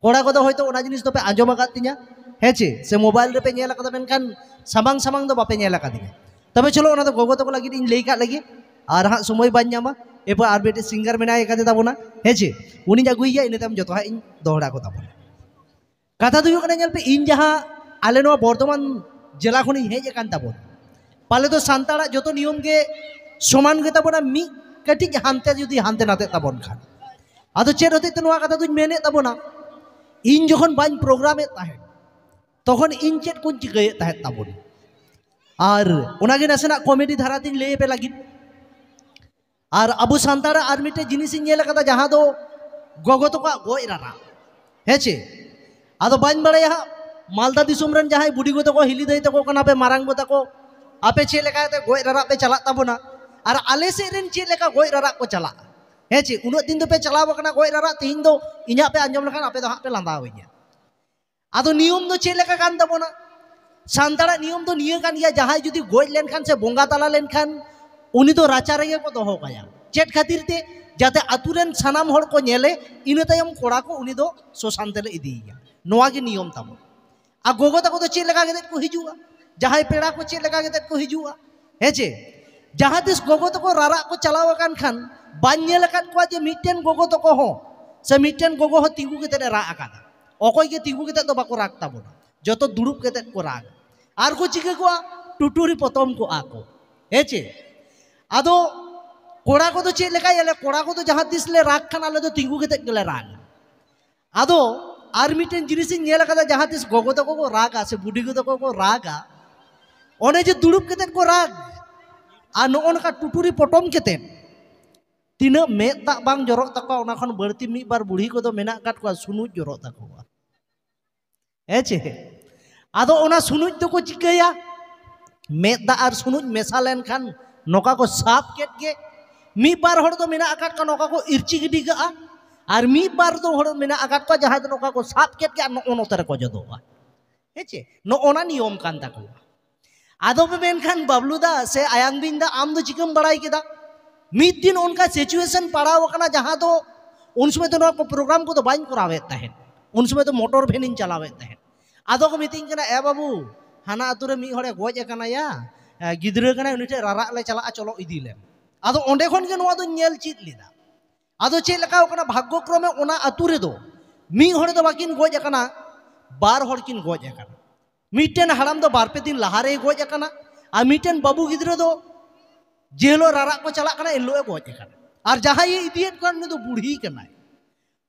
कोड़ा को होयतो ओना जिनिस तो पे आंजम आकाद तिया हेचे से मोबाइल रे पे नेल आकादा मेनखान सामांग सामांग दो बापे नेल आकादिया तबे चलो ओना तो गोगो तको लगी इन लई काद लगी और हाँ समय बाñ नामा एरपर आर बेटे सिंगार मेनाय कादे ताबोना हेचे उनी अगुइया इन तम जतो इन दोहरा को ताबोना कथा तो हुयुग पे इन जहाँ आले नोआ बर्धमान जिला खन हेज आकान ताबोन पाले तो सान्ताड़ा जो नियम के समान गे ताबोना मी कटिज हानते जुदी हानते नाते ताबोन खान आदो चेद होते तो नोआ कथा दुñ मेने ताबोना इन जखन बाñ प्रोग्राम ताहेन तखन इन चेद कोन चिकाये ताहेन ताबोन और ओनागे नासेना कमेडी धारा तीन लई पे लगी और अबो सान्ताड़ा और मिटे जिनिस नेल कदा जहाँ दो गोगो तको गoj रारा हेचे आदो बाñ बड़ाया मालदा दिसुम रन जहाँ बुढ़ी तको हिली दई तको कना पे मारांग बो तको आपे चे लेका गoj रारा पे चला ताबोना और आले से रेन चे लेका गoj रारा को चला हेचे उन दिन तो पे चलाव कना गoj रारा तीन दो इना पे आंजम लखान आपे दो हाँ पे लांदा होइया आदो नियम दो चे लेका कान ताबोना सान्ताड़ा नियम तो निया कान गया जहाँ जुदी गoj लेनखान से बोंगा तला लेनखान उनी तो राचा रेगे को दोहो काया चेट खातिर ते जाते आतुरेन सानाम हर को नेले इन तायम कोड़ा को उनी दो सोसान तेले इदिया नोआ के नियम ताबो आ गोगो तको तो चेट लगा के को हिजुआ जहाँ पेड़ा को चेट लगा के को हिजुआ हेचे जहाँ तिस गोगो तको रारा को चलाव कान खान बाñ नेल आकाद को जे मिटेन गोगो तको हो से मिटेन गोगो हो तिगु के रा आकादा अकय के तिगु के तो बाको राग ताबोना जतो दुड़ुब के को राग आर को चिके को टुटुरी पतम को आको हेचे आदो कोड़ा को तो चेक लेका कोड़ा को तो जहाँ तीस ले राग खान आले तो तिंगू के गेले राग आदो आर मिटेन जिनिस नेल आकादा जहाँ तीस गोगो तको को रागा से बुढ़ी को तको को रागा ओने जे दुड़ुब केते को राग आ नो ओनका टुटुरी पटम केते तीना मेद दा बांग जरक तको ओना खन बर्ती मी बार बुढ़ी को तो मेना काट को सुनुज जरक तको हेचे आदो ओना सुनुज तो को चिकाया मेद दा आर सुनुज मेसा लेन खान नौका को साफ केट के मी बार हर तो मेना आकाट का नौका को इर्ची गिडी गा और मी बार तो हर मेना आकाट का जहाँ तो नौका को साफ केट के नो ओनोतर को जदोआ हेचे नो ओना नियम कान ताको आदो पे मेनखान बबलुदा से आयांग बिंदा आम दो चिकम बड़ाई केदा मिद दिन उनका सिचुएशन पड़ाव कना जहाँ तो उन समय तो को प्रोग्राम को तो बाñ करावे ताहेन उन समय तो मोटर भेनिन चलावे ताहेन आदो को मितिंग कना ए बाबू हाना आतुरे मी हरे गoj कना या गिद्रा कना उनि ठे रारा ले चला चलो इदिले आदो ओंडे खन के नोआ दो नेल चित लिदा आदो चे लका कना भाग्यक्रमे ओना आतुरे दो मी हरे दो बाकिन गoj कना बार हर किन गoj कना मिटेन हराम दो बार पे दिन लहारे गoj कना आ मिटेन बाबू गिद्रा दो जेलो रारा को चला कना एलो गoj कना और जहाँ ये इदियत कन उनि दो बुढ़ी कना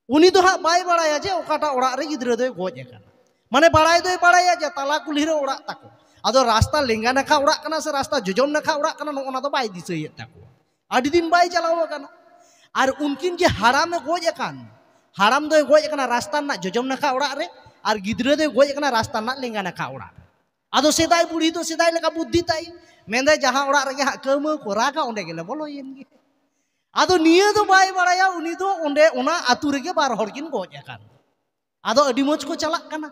उनि दो हा बाय बड़ाया जे ओकाटा ओड़ा रे गिद्रा दो गoj कना माने बड़ाय दो बड़ाया जे ताला कुल्ही रे ओड़ा ताको आदो रास्ता लेंगा नखा उड़ा कना से रास्ता जोजम नखा उड़ा कना नोना तो बाय दिसैय ताको आदि दिन बाय चलाव कना और उनकिन जे हाराम गoj अकान हाराम दो गoj कना रास्ता ना जोजम नखा उड़ा रे और गिद्रा दो गoj कना रास्ता ना लेंगा नखा उड़ा आदो सेदाय बुढ़ी तो सेदाय लेका बुद्धि ताई मेंदे जहाँ उड़ा रे हा काम को रागा ओंडे गेले बोलोयेन गे आदो निया दो बाय बड़ाया उनी दो ओंडे ओना आतु रेगे बार हरकिन गoj अकान आदो अडी मोज को चला कना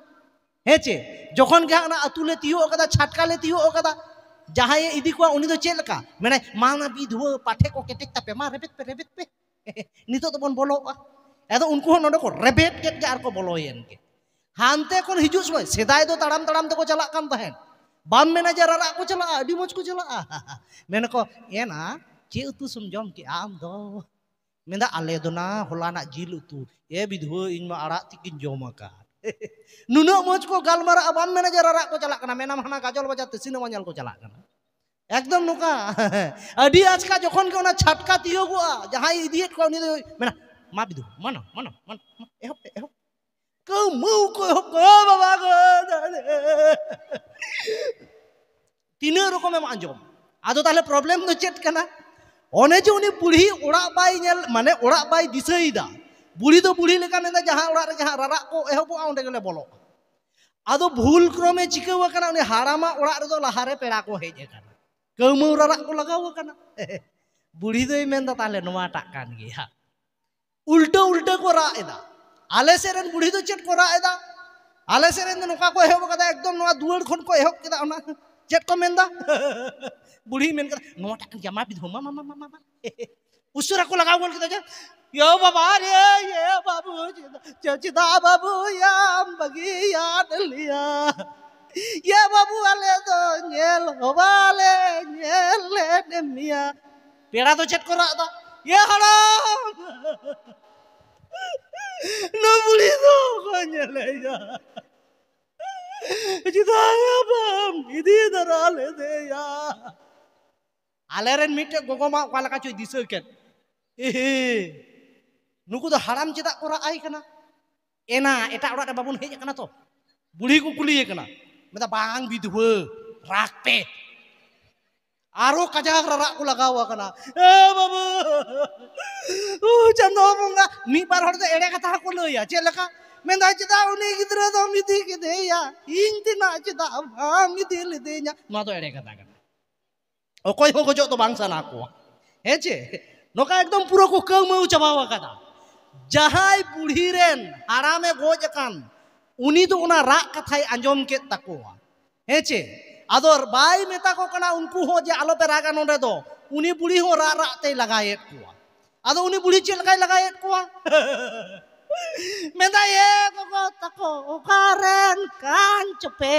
हेचे जखन के ना आतुले तियो कदा छाटका ले तियो कदा जहाँ ये इदी को उनी दो चेल का मेने माना विधवा पाठे को केटेक तापे मा रेबेत पे नितो तो बन बोलो एदो उनको नोडे को रेबेट केट के आर को बोलोयेन के हानते कोन हिजु समय सेदाय दो ताड़ाम ताड़ाम ते को चला कान तहेन बाम मेना जे रारा को चला अडी मोज को चला मेने को एना चे उतु सुम जम के आम दो मेंदा आले दो ना होलाना जिल उतु ए विधवा इन मा आड़ा तिकिन जम का नुना मोज को गालमारा बाम मेना जे रारा को चला कना मेना हाना गाजल बजा ते सिनेमा ñal को चला कना एकदम नुका अडी आजका जखन के ओना छटका तियोगुआ जहाँ इदियत को उनी मेना मा विधु मनो मनो मन एहो को मु को बाबा गो तीन रकम एम आंजम आदो ताले प्रॉब्लम दो चेत कना ओने जे उनी बुढ़ी ओड़ा बाय ñel माने ओड़ा बाय दिसैदा बुढ़ी तो बुढ़ी लेका मेंदा जहाँ ओड़ा रे जहाँ रारा को एहबो ओंडे गेले बोलो आदो भूल क्रमे चिकाव कना उनी हारामा ओड़ा रे दो लहारे पेड़ा को हेज कना कौमौ रारा को लगाव कना बुढ़ी दोय मेंदा ताले नोवा टाक कान गिया उल्टा उल्टा को रा एदा आले सेरेन बुढ़ी दो चेट को रा एदा आले सेरेन दो नोका को एहब कदा एकदम नोवा दुआर खन को एहब केदा ओना चेट को मेंदा बुढ़ी मेन कदा नोवा टाक कान गिया मा बिधो मा मा मा मा उसरा को लगाव गोल केदा Yo baba re ye babu chida babu yam bagiya daliya ye babu ale do nyel hobale nyel le demia pera to chet kora da ye haram no buli do ko nyele ya chida bam idi darale de ya aleren mitte gogoma kwala ka choy diserken nuku do haram cedak kora ai kana ena eta orak da babun hej kana to buli ku kuli kana meta bang bidwe rakpe aro kajak rarak ku lagawa kana babu chando bunga mi bar hor do ere katha ko loya chelaka menda ceda uni gidra do midi ke deya intina ceda midi le denya ma do ere katha kana okoy ho gojo to bangsa na ko heche noka ekdom puro ko kaumau chabawa kada jahai budhi ren harame goj akan uni do ona rak kathai anjom ket takoa heche ador bai meta ko kana unku ho je alo pe raga nonde do uni budhi ho rak rak te lagaet ko ado uni budhi chel kai lagaet ko menda ye ko tako okaren kan cepe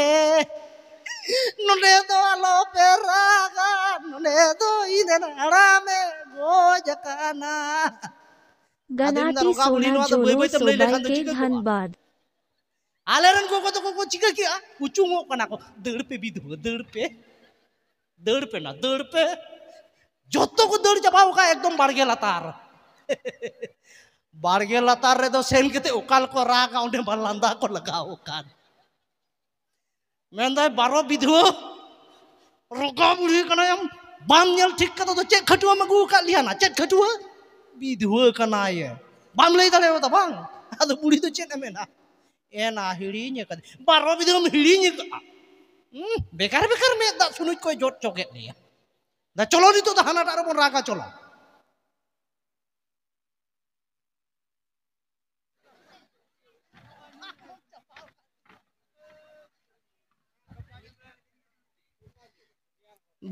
nonde do alo pe raga nonde do inen harame goj kana Ganati Sona Jolo Sobai ke Dhanbad. Aleran ko chika kia kuchungo kana ko deur pe bidhu deur pe na deur pe joto ko deur chabaw ka ekdom barge latar re do sen kete ukal ko raga onde balanda ko lagaw kan mendai baro bidhu roga buri kana yam bam nyal thik ka do chet khatua magu ka liana chet khatua bidhu kana ye bam lei dale ta bang ado buri do chet amena ena hirinya ka baro bidhu hirinya ka bekar me da sunuj ko jot choket dia da cholo ni to da hana tar bon raga cholo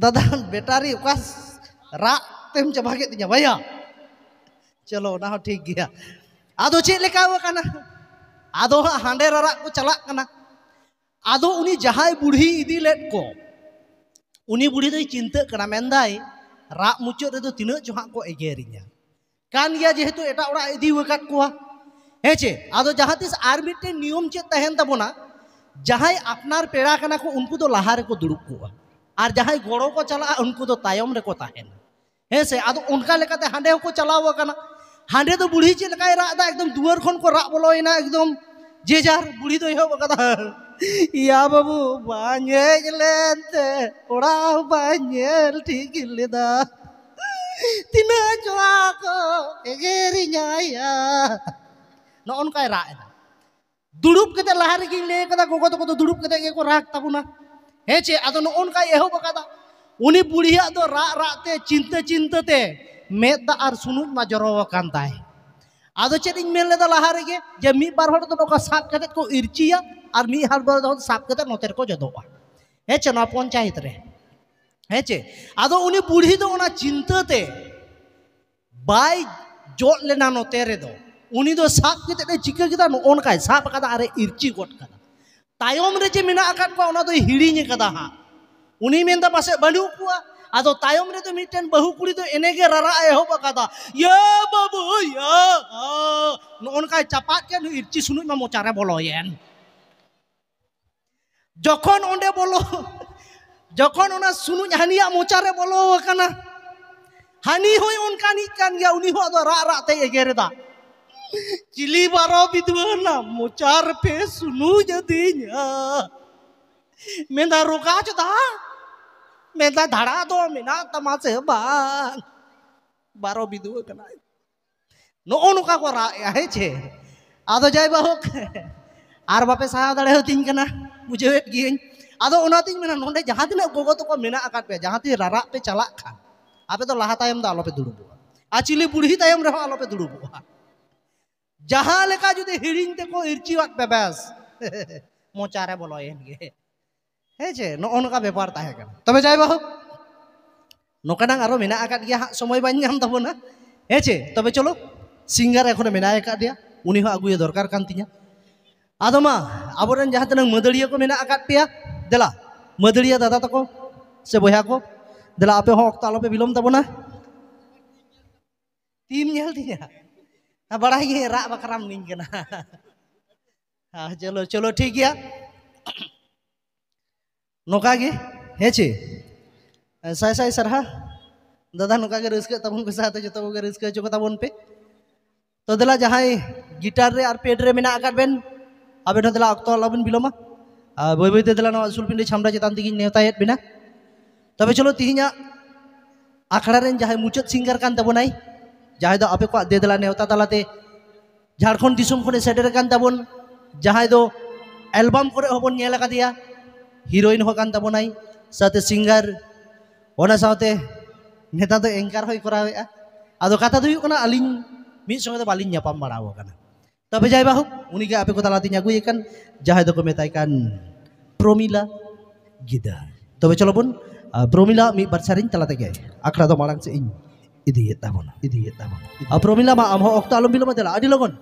दादा बेटारी उकास रा तेम चबा के तिnya भैया चलो ना ठीक गया आदो चे लेका वकाना आदो हांडे ररा को चला कना आदो उनी जहाय बुढ़ी इदी लेट को उनी बुढ़ी दो चिंता कना मेंदाई रा मुचो रे दो तिना जोहा को एगेरिnya kan ya jehetu eta ora idi wakat ko heche ado jahatis ar mitte नियम चे तहन तबोना जहाय अपनार पेड़ा कना को उनको तो लाहार को दुड़ुब को और जहां गड़ो को चला उनको तो तायम रे को ताहेन हेसे आदो उनका लेकाते हांडे को चलाव कना हांडे तो बुढ़ी चे लकाय रा दा एकदम दुआर खन को रा बोलोइना एकदम जेजार बुढ़ी तो हो बकदा या बाबू बाñेल लेते ओड़ा बाñेल ठीक लेदा तिना जोआ को एगेरिnya ya no उनका रा दुड़ुब कते लहार गे ले कदा गोगो तो दुड़ुब कते के को राग ताबुना हेचे आदो न उनका एहो बकादा उनी बुढ़िया दो रा राते चिंता ते मेद दा आर सुनुज मा जरो कान ताय आदो चेदिन मेल लेदा लहार गे जे मी बार हड़ तो नोका साब कते को इरचिया और मी हड़ बार दो साब कते नोतेर को जदोआ हेचे ना पंचायत रे हेचे आदो उनी बुढ़ी दो ओना चिंता ते बाय जोट लेना नोते रे दो उनी दो साब कते चिका किदा न उनका साब कदा अरे इरची गोट कदा तायम रे जे मेना आकात को ओना दो हिड़िኝ कदा हा उनी मेंदा पासे बनु को आदो तायम रे तो मिटन बहु कुड़ी तो एनेगे ररा एहो बकादा या बाबू या न उनका चापात के इरची सुनुज मा मोचारे बोलोयेन जखन ओंडे बोलो जखन ओना सुनुज हानिया मोचारे बोलो कना हानि होय उनका नि कान गया उनी हो दो रा रा ते एगेरेदा चिली बारो बिदवना मोचार पे सुनु जदिnya मेंदा रोका चदा मेंदा धड़ा दो मेना तमासे बान बारो बिदव कना नो ओनुका को रा हेचे आदो जाय बाहोक आर बापे सा दाड़े होतिन कना बुझेत गियन आदो ओनातिन मेना नोंडे जहां तिना गोगो तो को मेना आकात पे जहां ति रारा पे चला खान आपे तो लाहा तायम दा आलो पे दुड़ुबो आ चिली बुढ़ी तायम रे आलो पे दुड़ुबो जहां लेका जुदि हिड़िñ ते को इरचिवात पे बस मोचारे बोलोयेन गे हेचे नो ओनका बेपार ताहे कन तबे जाय बाहो नोकानां आरो मेना आकात गिया हा समय बाñ नाम ताबोना हेचे तबे चलो सिंगार एखोनो मेनाय आकाद दिया उनी हो आगुया दरकार कान तिnya आदो मा आबोरेन जहां तनां मदड़िया को मेना आकाद पेया देला मदड़िया दादा तको से बया को देला आपे हो अक्तो आलोपे बिलोम ताबोना टीम नेल तिnya बड़ा ये रा बकराम निंग कना चलो चलो ठीक गया नोका गे हेचे साय साय सरहा दादा नोका गे रस्क तबन को साथ जो तबो गे रस्क जो तबन पे तो देला जहां गिटार रे और पेड रे मेना आकाद बेन आबे देला अक्तो आलोबेन बिलोमा बय बय देला नो असुल पिंडी छामड़ा चेतान तिगिन नेवतायेत बिना तबे चलो तिहिना आखड़ा रेन जहां मुचाद सिंगर कान तबोनाय जहां दो आपे को दे देला नेवता तालाते झारखंड दिसुम खने सेडर कान तबोन जहां दो एल्बम करे होबन नेला कादिया हिरोइन हो कान तबोनाय साथे सिंगर ओना साथे नेता दो एंकर होय करावेआ आदो कथा दो हुयुग कना अलिन मिद संगे दो बालिन न्यापाम बाड़ाव कना तबे जाय बाहु उनी गे आपे को तालातिन आगुय कान जहां दो को मेताय कान प्रमिला गिदा तबे चलो बन प्रमिला मी बारसारिन तालाते गे आखड़ा दो मालांग से इन इदियेत ताबोन प्रमिला मा आम हो अक्तो आलम बिलोमा देला आदि लगन